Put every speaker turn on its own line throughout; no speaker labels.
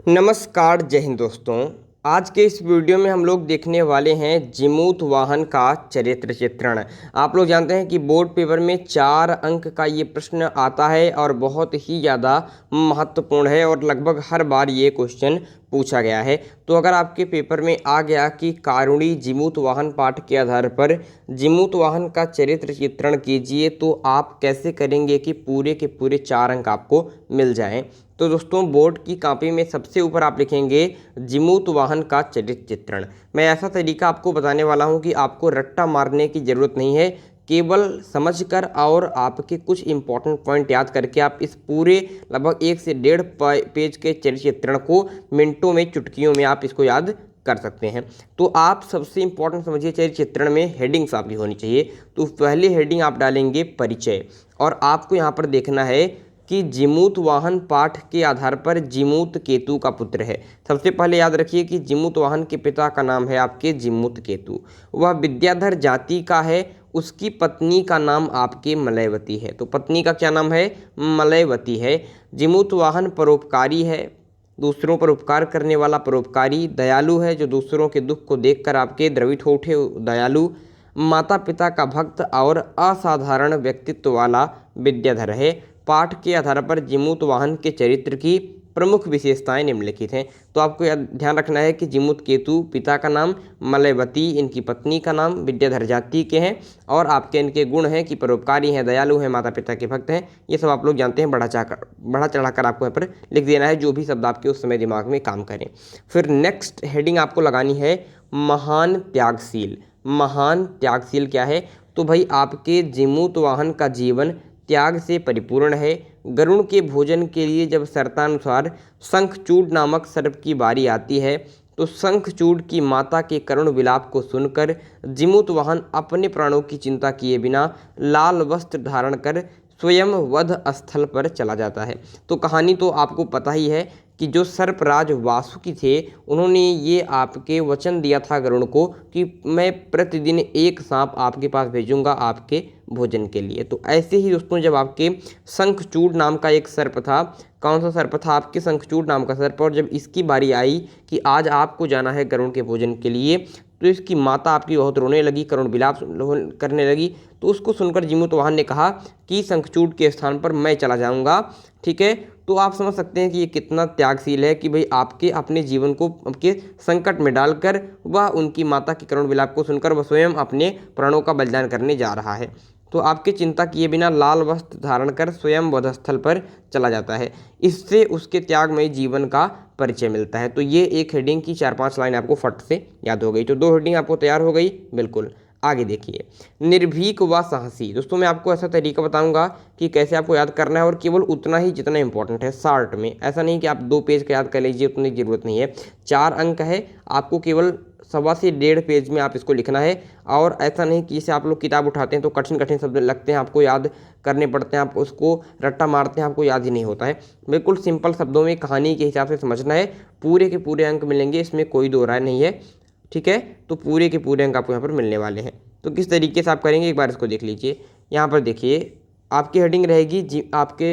नमस्कार, जय हिंद दोस्तों। आज के इस वीडियो में हम लोग देखने वाले हैं जीमूत वाहन का चरित्र चित्रण। आप लोग जानते हैं कि बोर्ड पेपर में 4 अंक का ये प्रश्न आता है और बहुत ही ज़्यादा महत्वपूर्ण है और लगभग हर बार ये क्वेश्चन पूछा गया है। तो अगर आपके पेपर में आ गया कि कारुणी जीमूत वाहन पाठ के आधार पर जीमूत वाहन का चरित्र चित्रण कीजिए, तो आप कैसे करेंगे कि पूरे के पूरे 4 अंक आपको मिल जाएं। तो दोस्तों, बोर्ड की कॉपी में सबसे ऊपर आप लिखेंगे जीमूत वाहन का चरित्र चित्रण। मैं ऐसा तरीका आपको बताने वाला हूं कि आपको रट्टा मारने की ज़रूरत नहीं है। केवल समझकर और आपके कुछ इंपॉर्टेंट पॉइंट याद करके आप इस पूरे लगभग 1 से 1.5 पेज के चरित्र चित्रण को मिनटों में, चुटकियों में आप इसको याद कर सकते हैं। तो आप सबसे इंपॉर्टेंट समझिए, चरित्र चित्रण में हेडिंग्स आपकी होनी चाहिए। तो पहली हेडिंग आप डालेंगे परिचय, और आपको यहाँ पर देखना है कि जीमूत वाहन पाठ के आधार पर जीमूत केतु का पुत्र है। सबसे पहले याद रखिए कि जीमूत वाहन के पिता का नाम है आपके जीमूत केतु। वह विद्याधर जाति का है। उसकी पत्नी का नाम आपके मलयवती है। तो पत्नी का क्या नाम है? मलयवती है। जीमूत वाहन परोपकारी है, दूसरों पर उपकार करने वाला परोपकारी। दयालु है, जो दूसरों के दुख को देखकर आपके द्रवित हो उठे, दयालु। माता पिता का भक्त और असाधारण व्यक्तित्व वाला विद्याधर है। पाठ के आधार पर जीमूत वाहन के चरित्र की प्रमुख विशेषताएं निम्नलिखित हैं। तो आपको ध्यान रखना है कि जीमूत केतु पिता का नाम, मलयवती इनकी पत्नी का नाम, विद्याधर जाति के हैं, और आपके इनके गुण हैं कि परोपकारी हैं, दयालु हैं, माता पिता के भक्त हैं। ये सब आप लोग जानते हैं। बढ़ा चढ़ाकर आपको यहाँ पर लिख देना है, जो भी शब्द आपके उस समय दिमाग में काम करें। फिर नेक्स्ट हेडिंग आपको लगानी है महान त्यागशील। महान त्यागशील क्या है? तो भाई आपके जीमूत वाहन का जीवन त्याग से परिपूर्ण है। गरुण के भोजन के लिए जब शर्तानुसार शंखचूड नामक सर्प की बारी आती है, तो शंखचूड की माता के करुण विलाप को सुनकर जीमूत वाहन अपने प्राणों की चिंता किए बिना लाल वस्त्र धारण कर स्वयं वध स्थल पर चला जाता है। तो कहानी तो आपको पता ही है कि जो सर्पराज वासुकी थे, उन्होंने ये आपके वचन दिया था गरुड़ को कि मैं प्रतिदिन एक सांप आपके पास भेजूंगा आपके भोजन के लिए। तो ऐसे ही दोस्तों, जब आपके शंखचूड नाम का एक सर्प था, कौन सा सर्प था? आपके शंखचूड नाम का सर्प। और जब इसकी बारी आई कि आज आपको जाना है गरुड़ के भोजन के लिए, तो इसकी माता आपकी बहुत रोने लगी, करुण विलाप करने लगी। तो उसको सुनकर जीमूत वाहन ने कहा कि शंखचूड के स्थान पर मैं चला जाऊंगा। ठीक है, तो आप समझ सकते हैं कि ये कितना त्यागशील है कि भाई आपके अपने जीवन को आपके संकट में डालकर वह उनकी माता के करुण विलाप को सुनकर वह स्वयं अपने प्राणों का बलिदान करने जा रहा है। तो आपकी चिंता किए बिना लाल वस्त्र धारण कर स्वयं वधस्थल पर चला जाता है। इससे उसके त्यागमय जीवन का परिचय मिलता है। तो ये एक हेडिंग की 4-5 लाइन आपको फट से याद हो गई। तो 2 हेडिंग आपको तैयार हो गई। बिल्कुल, आगे देखिए, निर्भीक व साहसी। दोस्तों, मैं आपको ऐसा तरीका बताऊंगा कि कैसे आपको याद करना है, और केवल उतना ही जितना इंपॉर्टेंट है, शॉर्ट में। ऐसा नहीं कि आप 2 पेज का याद कर लीजिए, उतनी ज़रूरत नहीं है। 4 अंक है, आपको केवल 1.25 से 1.5 पेज में आप इसको लिखना है। और ऐसा नहीं कि जैसे आप लोग किताब उठाते हैं तो कठिन कठिन शब्द लगते हैं, आपको याद करने पड़ते हैं, आप उसको रट्टा मारते हैं, आपको याद ही नहीं होता है। बिल्कुल सिंपल शब्दों में कहानी के हिसाब से समझना है। पूरे के पूरे अंक मिलेंगे, इसमें कोई दो राय नहीं है। ठीक है, तो पूरे के पूरे अंक आपको यहाँ पर मिलने वाले हैं। तो किस तरीके से आप करेंगे, एक बार इसको देख लीजिए। यहाँ पर देखिए, आपकी हेडिंग रहेगी आपके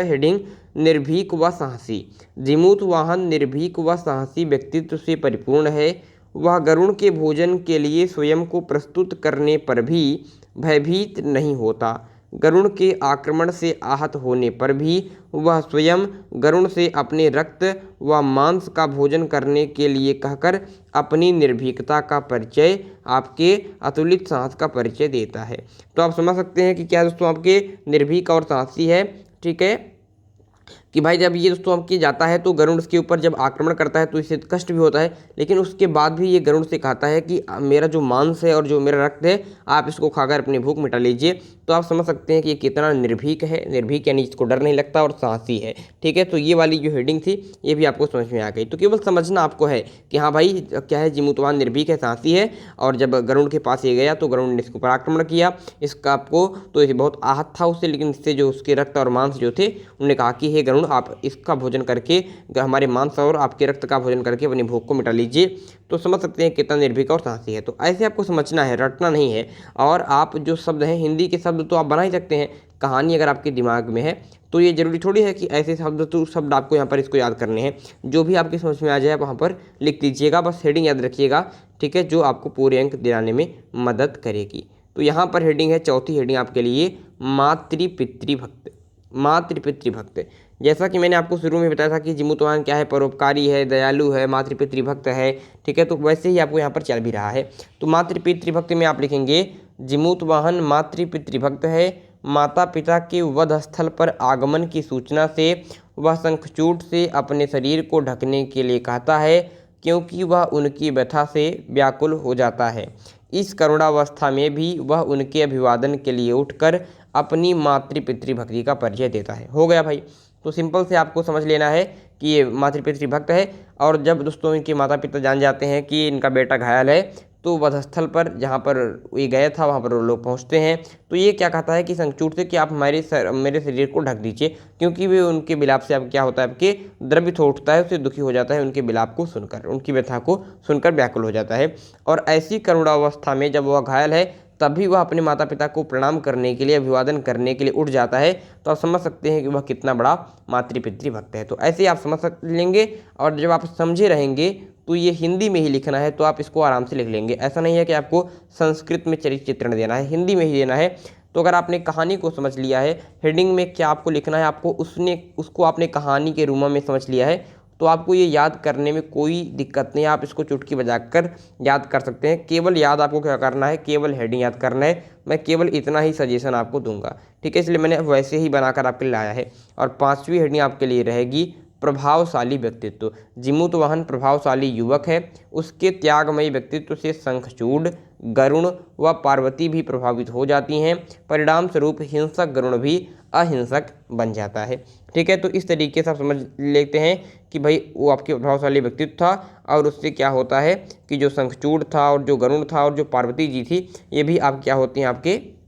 हेडिंग निर्भीक व साहसी। जीमूत वाहन निर्भीक व साहसी व्यक्तित्व से परिपूर्ण है। वह गरुड़ के भोजन के लिए स्वयं को प्रस्तुत करने पर भी भयभीत नहीं होता। गरुड़ के आक्रमण से आहत होने पर भी वह स्वयं गरुड़ से अपने रक्त व मांस का भोजन करने के लिए कहकर अपनी निर्भीकता का परिचय, आपके अतुलित साहस का परिचय देता है। तो आप समझ सकते हैं कि क्या दोस्तों आपके निर्भीक और साहसी है। ठीक है, कि भाई जब ये दोस्तों आपकी जाता है तो गरुड़ इसके ऊपर जब आक्रमण करता है तो इसे कष्ट भी होता है, लेकिन उसके बाद भी ये गरुड़ से कहता है कि मेरा जो मांस है और जो मेरा रक्त है, आप इसको खाकर अपनी भूख मिटा लीजिए। तो आप समझ सकते हैं कि ये कितना निर्भीक है। निर्भीक यानी इसको डर नहीं लगता, और साहसी है। ठीक है, तो ये वाली जो हेडिंग थी ये भी आपको समझ में आ गई। तो केवल समझना आपको है कि हाँ भाई क्या है, जीमूत वाहन निर्भीक है, साहसी है, और जब गरुड़ के पास ये गया तो गरुड़ ने इसके ऊपर आक्रमण किया। इसका आपको तो ये बहुत आहत था उससे, लेकिन इससे जो उसके रक्त और मांस जो थे, उन्होंने कहा कि हे गरुड़, आप इसका भोजन करके हमारे मांस और आपके रक्त का भोजन करके अपनी भूख को मिटा लीजिए। तो समझ सकते हैं कितना निर्भीक और साहसी है। तो ऐसे आपको समझना है, रटना नहीं है। और आप जो शब्द हैं, हिंदी के शब्द शब्द तो आप बना ही सकते हैं, कहानी अगर आपके दिमाग में है तो ये ज़रूरी थोड़ी है कि ऐसे शब्द आपको यहाँ पर इसको याद करने हैं। जो भी आपकी समझ में आ जाए वहाँ पर लिख दीजिएगा, बस हेडिंग याद रखिएगा, ठीक है, जो आपको पूरे अंक दिलाने में मदद करेगी। तो यहाँ पर हेडिंग है, चौथी हेडिंग आपके लिए मातृपितृभक्त। मातृपितृभक्त, जैसा कि मैंने आपको शुरू में बताया था कि जीमूत वाहन क्या है, परोपकारी है, दयालु है, मातृपितृभक्त है, ठीक है, तो वैसे ही आपको यहाँ पर चल भी रहा है। तो मातृपितृभक्त में आप लिखेंगे जीमूत वाहन मातृपितृभक्त है, माता पिता के वध स्थल पर आगमन की सूचना से वह शंखचूड़ से अपने शरीर को ढकने के लिए कहता है, क्योंकि वह उनकी व्यथा से व्याकुल हो जाता है। इस करुणावस्था में भी वह उनके अभिवादन के लिए उठकर अपनी मातृपितृभक्ति का परिचय देता है। हो गया भाई। तो सिंपल से आपको समझ लेना है कि ये मातृपितृभक्त है, और जब दोस्तों इनके माता पिता जान जाते हैं कि इनका बेटा घायल है, तो वधस्थल पर जहाँ पर ये गया था वहाँ पर वो लोग पहुँचते हैं। तो ये क्या कहता है कि शंखचूड़ से कि आप मेरे शरीर को ढक दीजिए, क्योंकि वे उनके विलाप से अब क्या होता है, आपके द्रवित हो उठता है, उससे दुखी हो जाता है, उनके विलाप को सुनकर, उनकी व्यथा को सुनकर व्याकुल हो जाता है। और ऐसी करुणावस्था में जब वह घायल है तभी वह अपने माता पिता को प्रणाम करने के लिए, अभिवादन करने के लिए उठ जाता है। तो आप समझ सकते हैं कि वह कितना बड़ा मातृपितृभक्त है। तो ऐसे आप समझ लेंगे, और जब आप समझे रहेंगे तो ये हिंदी में ही लिखना है, तो आप इसको आराम से लिख लेंगे। ऐसा नहीं है कि आपको संस्कृत में चरित्र चित्रण देना है, हिंदी में ही देना है। तो अगर आपने कहानी को समझ लिया है, हेडिंग में क्या आपको लिखना है, आपको उसको आपने कहानी के रूप में समझ लिया है, तो आपको ये याद करने में कोई दिक्कत नहीं है। आप इसको चुटकी बजाकर याद कर सकते हैं। केवल याद आपको क्या करना है, केवल हेडिंग याद करना है। मैं केवल इतना ही सजेशन आपको दूंगा, ठीक है, इसलिए मैंने वैसे ही बनाकर आपके लिए लाया है। और 5वीं हेडिंग आपके लिए रहेगी प्रभावशाली व्यक्तित्व। जीमूत वाहन प्रभावशाली युवक है, उसके त्यागमयी व्यक्तित्व से शंखचूड़, गरुण व पार्वती भी प्रभावित हो जाती हैं। परिणाम स्वरूप हिंसक गरुण भी अहिंसक बन जाता है। ठीक है, तो इस तरीके से आप समझ लेते हैं कि भाई वो आपके प्रभावशाली व्यक्तित्व था, और उससे क्या होता है कि जो शंखचूड़ था और जो गरुण था और जो पार्वती जी थी, ये भी आप क्या होती हैं, आपके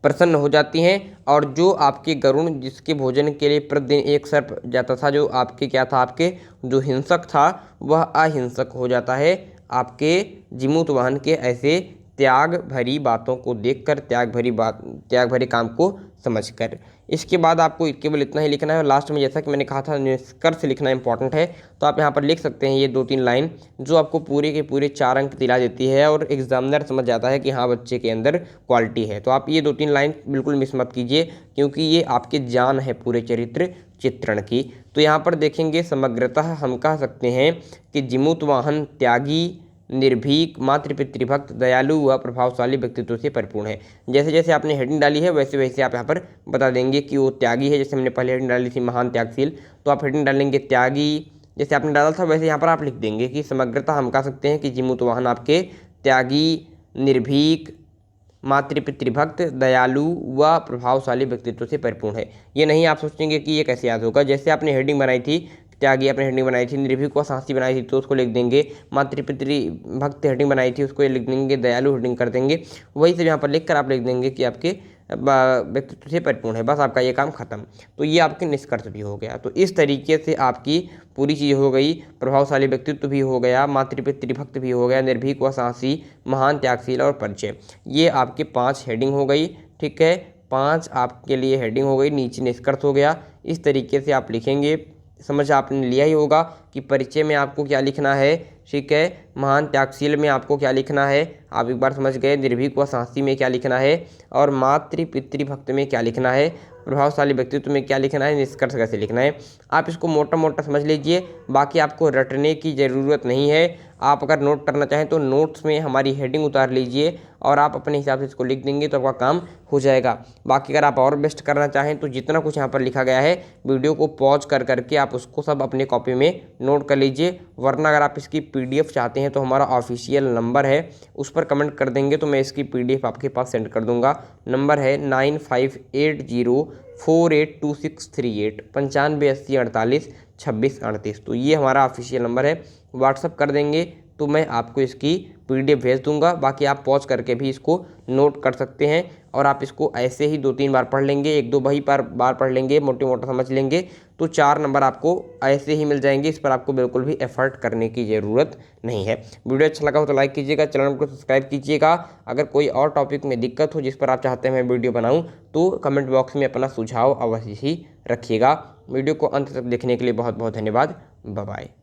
प्रसन्न हो जाती हैं। और जो आपके गरुण, जिसके भोजन के लिए प्रतिदिन एक सर्प जाता था, जो आपके क्या था, आपके जो हिंसक था वह अहिंसक हो जाता है, आपके जीमूत वाहन के ऐसे त्याग भरी बातों को देखकर, त्याग भरी काम को समझकर। इसके बाद आपको केवल इतना ही लिखना है, और लास्ट में जैसा कि मैंने कहा था निष्कर्ष लिखना इंपॉर्टेंट है। तो आप यहाँ पर लिख सकते हैं ये 2-3 लाइन, जो आपको पूरे के पूरे 4 अंक दिला देती है, और एग्जामिनर समझ जाता है कि हाँ बच्चे के अंदर क्वालिटी है। तो आप ये 2-3 लाइन बिल्कुल मिस मत कीजिए, क्योंकि ये आपके जान है पूरे चरित्र चित्रण की। तो यहाँ पर देखेंगे, समग्रतः हम कह सकते हैं कि जीमूत वाहन त्यागी, निर्भीक, मातृपितृभक्त, दयालु व प्रभावशाली व्यक्तित्व से परिपूर्ण है। जैसे जैसे आपने हेडिंग डाली है वैसे वैसे आप यहाँ पर बता देंगे कि वो त्यागी है। जैसे हमने पहले हेडिंग डाली थी महान त्यागशील, तो आप हेडिंग डालेंगे त्यागी, जैसे आपने डाला था वैसे यहाँ पर आप लिख देंगे कि समग्रता हम कह सकते हैं कि जीमूत वाहन आपके त्यागी, निर्भीक, मातृपितृभक्त, दयालु व प्रभावशाली व्यक्तित्व से परिपूर्ण है। ये नहीं आप सोचेंगे कि ये कैसे याद होगा। जैसे आपने हेडिंग बनाई थी त्यागी, आपने हेडिंग बनाई थी, निर्भीक व साहसी बनाई थी तो उसको लिख देंगे, मातृपितृभक्त हेडिंग बनाई थी उसको लिख देंगे, दयालु हेडिंग कर देंगे, वही सब यहाँ पर लिख कर आप लिख देंगे कि आपके व्यक्तित्व से परिपूर्ण है। बस आपका ये काम खत्म। तो ये आपके निष्कर्ष भी हो गया। तो इस तरीके से आपकी पूरी चीज़ हो गई। प्रभावशाली व्यक्तित्व भी हो गया, मातृपितृभक्त भी हो गया, निर्भीक व साहसी, महान त्यागशील और परिचय। ये आपके 5 हेडिंग हो गई। ठीक है, 5 आपके लिए हेडिंग हो गई, नीचे निष्कर्ष हो गया। इस तरीके से आप लिखेंगे। समझ आपने लिया ही होगा कि परिचय में आपको क्या लिखना है। ठीक है, महान त्यागशील में आपको क्या लिखना है, आप एक बार समझ गए। निर्भीक व साहसी में क्या लिखना है, और मातृपितृभक्त में क्या लिखना है, प्रभावशाली व्यक्तित्व में क्या लिखना है, निष्कर्ष कैसे लिखना है। आप इसको मोटा मोटा समझ लीजिए, बाकी आपको रटने की ज़रूरत नहीं है। आप अगर नोट करना चाहें तो नोट्स में हमारी हेडिंग उतार लीजिए, और आप अपने हिसाब से इसको लिख देंगे तो आपका काम हो जाएगा। बाकी अगर आप और बेस्ट करना चाहें तो जितना कुछ यहाँ पर लिखा गया है, वीडियो को पॉज कर करके आप उसको सब अपने कॉपी में नोट कर लीजिए। वरना अगर आप इसकी PDF चाहते हैं तो हमारा ऑफिशियल नंबर है, उस पर कमेंट कर देंगे तो मैं इसकी PDF आपके पास सेंड कर दूंगा। नंबर है 9580482638, 9580482638। तो ये हमारा ऑफिशियल नंबर है, व्हाट्सअप कर देंगे तो मैं आपको इसकी PDF भेज दूंगा। बाकी आप पॉज करके भी इसको नोट कर सकते हैं, और आप इसको ऐसे ही 2-3 बार पढ़ लेंगे, 1-2 बार पढ़ लेंगे, मोटे मोटा समझ लेंगे तो 4 नंबर आपको ऐसे ही मिल जाएंगे। इस पर आपको बिल्कुल भी एफर्ट करने की ज़रूरत नहीं है। वीडियो अच्छा लगा हो तो लाइक कीजिएगा, चैनल को सब्सक्राइब कीजिएगा। अगर कोई और टॉपिक में दिक्कत हो जिस पर आप चाहते हैं मैं वीडियो बनाऊँ तो कमेंट बॉक्स में अपना सुझाव अवश्य ही रखिएगा। वीडियो को अंत तक देखने के लिए बहुत बहुत धन्यवाद। Bye bye.